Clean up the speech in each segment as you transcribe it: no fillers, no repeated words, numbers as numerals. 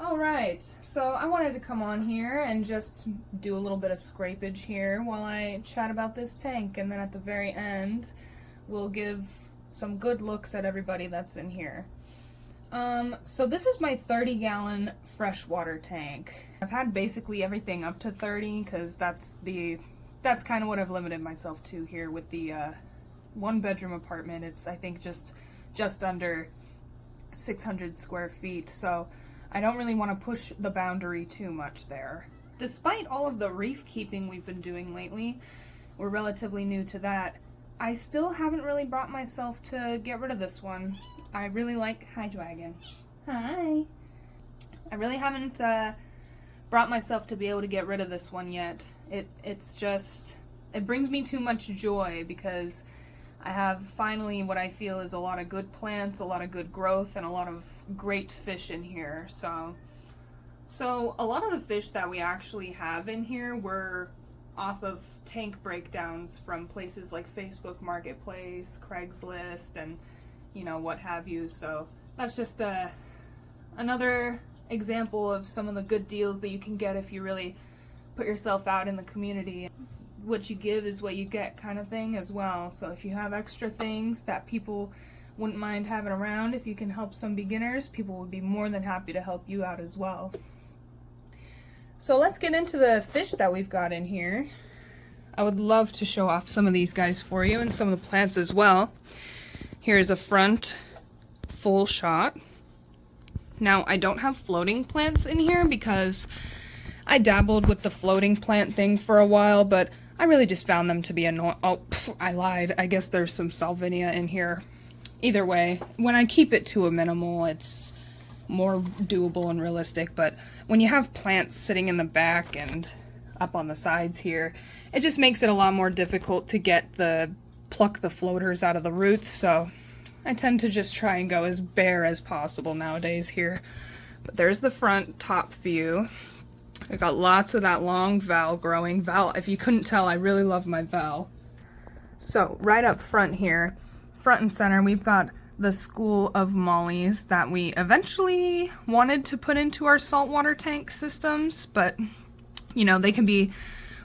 Alright, so I wanted to come on here and just do a little bit of scrapage here while I chat about this tank, and then at the very end we'll give some good looks at everybody that's in here. So this is my 30-gallon freshwater tank. I've had basically everything up to 30 because that's kind of what I've limited myself to here with the one-bedroom apartment. It's, I think, just under 600 square feet, so I don't really want to push the boundary too much there. Despite all of the reef keeping we've been doing lately, we're relatively new to that, I still haven't really brought myself to get rid of this one. I really like... Hi, Dragon. Hi. I really haven't brought myself to be able to get rid of this one yet. It's just... It brings me too much joy because I have finally what I feel is a lot of good plants, a lot of good growth, and a lot of great fish in here. So a lot of the fish that we actually have in here were off of tank breakdowns from places like Facebook Marketplace, Craigslist, and you know, what have you. So that's just another example of some of the good deals that you can get if you really put yourself out in the community. What you give is what you get kind of thing as well. So if you have extra things that people wouldn't mind having around, if you can help some beginners, people would be more than happy to help you out as well. So let's get into the fish that we've got in here. I would love to show off some of these guys for you and some of the plants as well. Here's a front full shot. Now I don't have floating plants in here because I dabbled with the floating plant thing for a while, but I really just found them to be annoying. Oh, I lied. I guess there's some salvinia in here. Either way, when I keep it to a minimal, it's more doable and realistic, but when you have plants sitting in the back and up on the sides here, it just makes it a lot more difficult to pluck the floaters out of the roots, so I tend to just try and go as bare as possible nowadays here. But there's the front top view. I got lots of that long val growing. Val, if you couldn't tell, I really love my val. So right up front here, front and center, we've got the school of mollies that we eventually wanted to put into our saltwater tank systems, but you know, they can be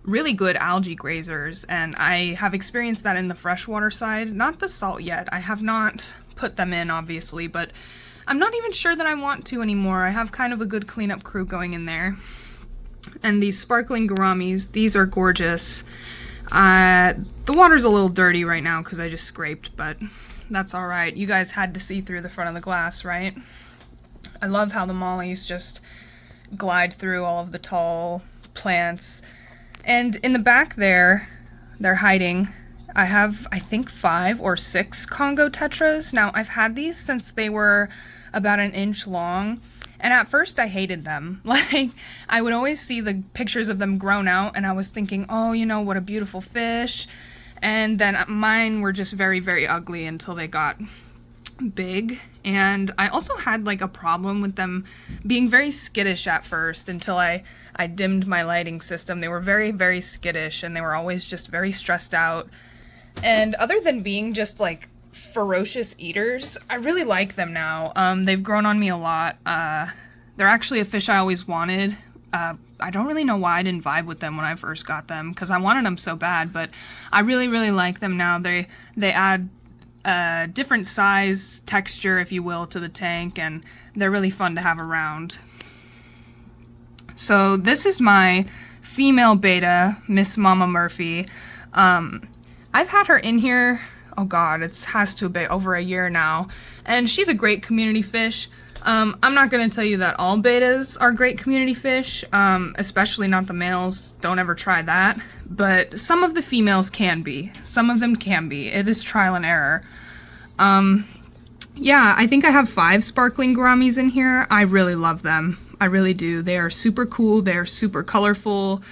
really good algae grazers, and I have experienced that in the freshwater side. Not the salt yet. I have not put them in, obviously, but I'm not even sure that I want to anymore. I have kind of a good cleanup crew going in there. And these sparkling gouramis, these are gorgeous. The water's a little dirty right now because I just scraped, but that's alright. You guys had to see through the front of the glass, right? I love how the mollies just glide through all of the tall plants. And in the back there, they're hiding. I have, I think, 5 or 6 Congo tetras. Now, I've had these since they were about an inch long. And at first I hated them. Like, I would always see the pictures of them grown out and I was thinking, oh, you know, what a beautiful fish. And then mine were just very, very ugly until they got big. And I also had like a problem with them being very skittish at first until I dimmed my lighting system. They were very, very skittish and they were always just very stressed out. And other than being just like ferocious eaters, I really like them now. They've grown on me a lot. They're actually a fish I always wanted. I don't really know why I didn't vibe with them when I first got them, because I wanted them so bad, but I really, really like them now. They add a different size, texture, if you will, to the tank, and they're really fun to have around. So this is my female beta, Miss Mama Murphy. I've had her in here, oh god, it has to be over a year now, and she's a great community fish. I'm not going to tell you that all betas are great community fish, especially not the males. Don't ever try that. But some of the females can be. Some of them can be. It is trial and error. Yeah, I think I have 5 sparkling gouramis in here. I really love them. I really do. They are super cool. They are super colorful.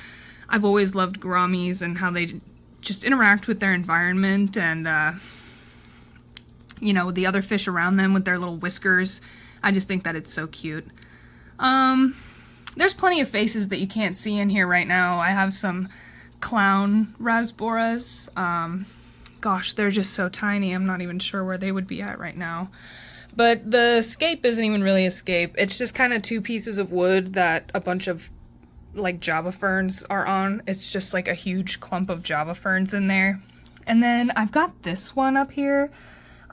I've always loved gouramis and how they just interact with their environment and, you know, the other fish around them with their little whiskers. I just think that it's so cute. There's plenty of faces that you can't see in here right now. I have some clown rasboras. Gosh, they're just so tiny. I'm not even sure where they would be at right now. But the scape isn't even really a scape. It's just kind of two pieces of wood that a bunch of like Java ferns are on. It's just like a huge clump of Java ferns in there. And then I've got this one up here.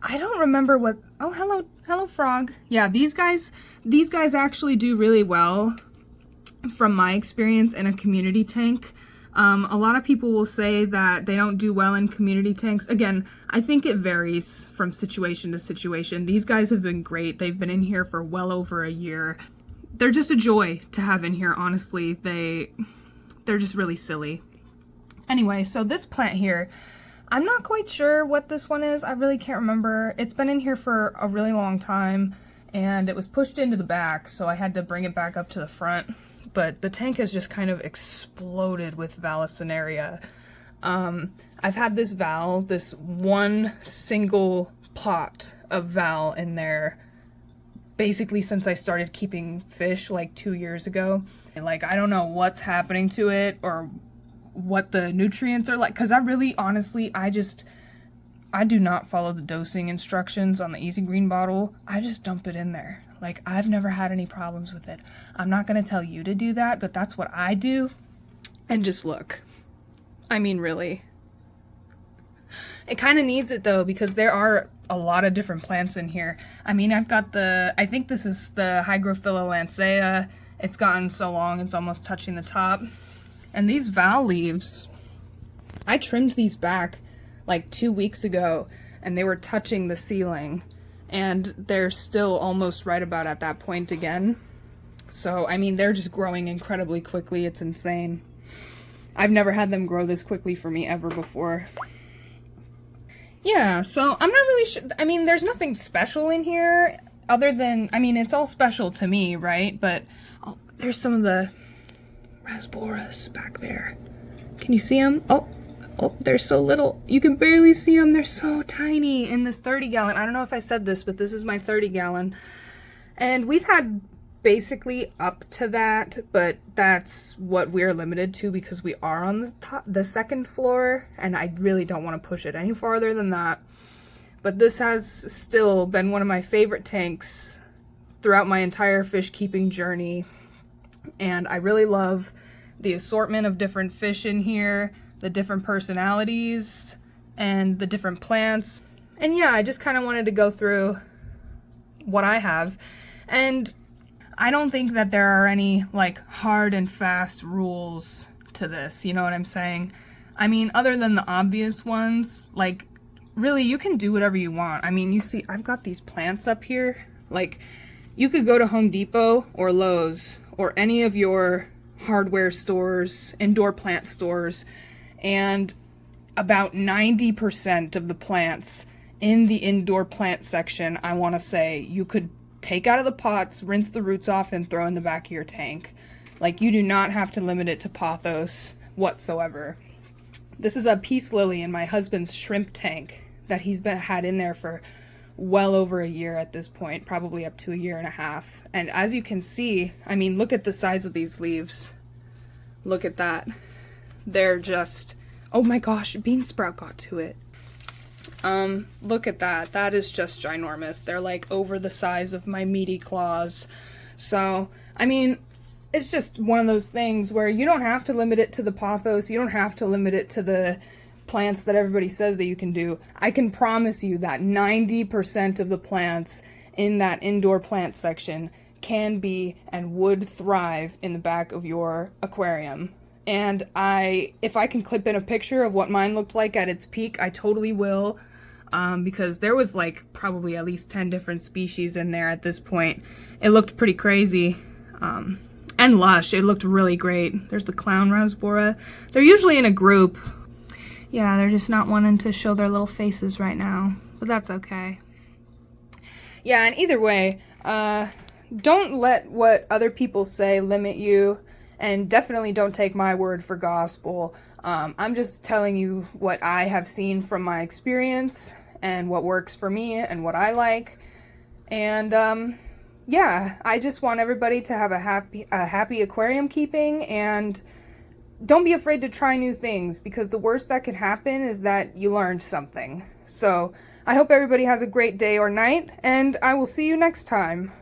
I don't remember what, oh, hello frog. Yeah, these guys actually do really well from my experience in a community tank. A lot of people will say that they don't do well in community tanks. Again, I think it varies from situation to situation. These guys have been great. They've been in here for well over a year. They're just a joy to have in here, honestly. They're just really silly. Anyway, so this plant here, I'm not quite sure what this one is. I really can't remember. It's been in here for a really long time, and it was pushed into the back, so I had to bring it back up to the front. But the tank has just kind of exploded with Vallisneria. I've had this val, this one single pot of val in there basically since I started keeping fish like 2 years ago. And like, I don't know what's happening to it or what the nutrients are like, because I really, honestly, I do not follow the dosing instructions on the Easy Green bottle. I just dump it in there. Like, I've never had any problems with it. I'm not going to tell you to do that, but that's what I do. And just look. I mean, really. It kind of needs it, though, because there are a lot of different plants in here. I mean, I've got I think this is the Hygrophila lancea. It's gotten so long, it's almost touching the top. And these val leaves, I trimmed these back like 2 weeks ago, and they were touching the ceiling. And they're still almost right about at that point again. So, I mean, they're just growing incredibly quickly. It's insane. I've never had them grow this quickly for me ever before. Yeah, so I'm not really sure. I mean, there's nothing special in here other than, I mean, it's all special to me, right? But there's some of the rasboras back there. Can you see them? Oh, they're so little. You can barely see them. They're so tiny in this 30-gallon. I don't know if I said this, but this is my 30-gallon. And we've had basically up to that, but that's what we're limited to because we are on the second floor, and I really don't want to push it any farther than that. But this has still been one of my favorite tanks throughout my entire fish keeping journey. And I really love the assortment of different fish in here, the different personalities, and the different plants. And yeah, I just kind of wanted to go through what I have. And I don't think that there are any like hard and fast rules to this, you know what I'm saying? I mean, other than the obvious ones, like really you can do whatever you want. I mean, you see, I've got these plants up here. Like, you could go to Home Depot or Lowe's or any of your hardware stores, indoor plant stores, and about 90% of the plants in the indoor plant section, I want to say, you could take out of the pots, rinse the roots off, and throw in the back of your tank. Like, you do not have to limit it to pothos whatsoever. This is a peace lily in my husband's shrimp tank that he's had in there for well over a year at this point, probably up to a year and a half. And as you can see, I mean, look at the size of these leaves. Look at that. They're just, oh my gosh, bean sprout got to it. Look at that. That is just ginormous. They're like over the size of my meaty claws. So, I mean, it's just one of those things where you don't have to limit it to the pothos. You don't have to limit it to the plants that everybody says that you can do. I can promise you that 90% of the plants in that indoor plant section can be and would thrive in the back of your aquarium. And if I can clip in a picture of what mine looked like at its peak, I totally will, because there was like probably at least 10 different species in there at this point. It looked pretty crazy, and lush. It looked really great. There's the clown rasbora. They're usually in a group. Yeah, they're just not wanting to show their little faces right now, but that's okay. Yeah, and either way, don't let what other people say limit you. And definitely don't take my word for gospel. I'm just telling you what I have seen from my experience and what works for me and what I like. And yeah, I just want everybody to have a happy aquarium keeping, and don't be afraid to try new things, because the worst that can happen is that you learned something. So I hope everybody has a great day or night, and I will see you next time.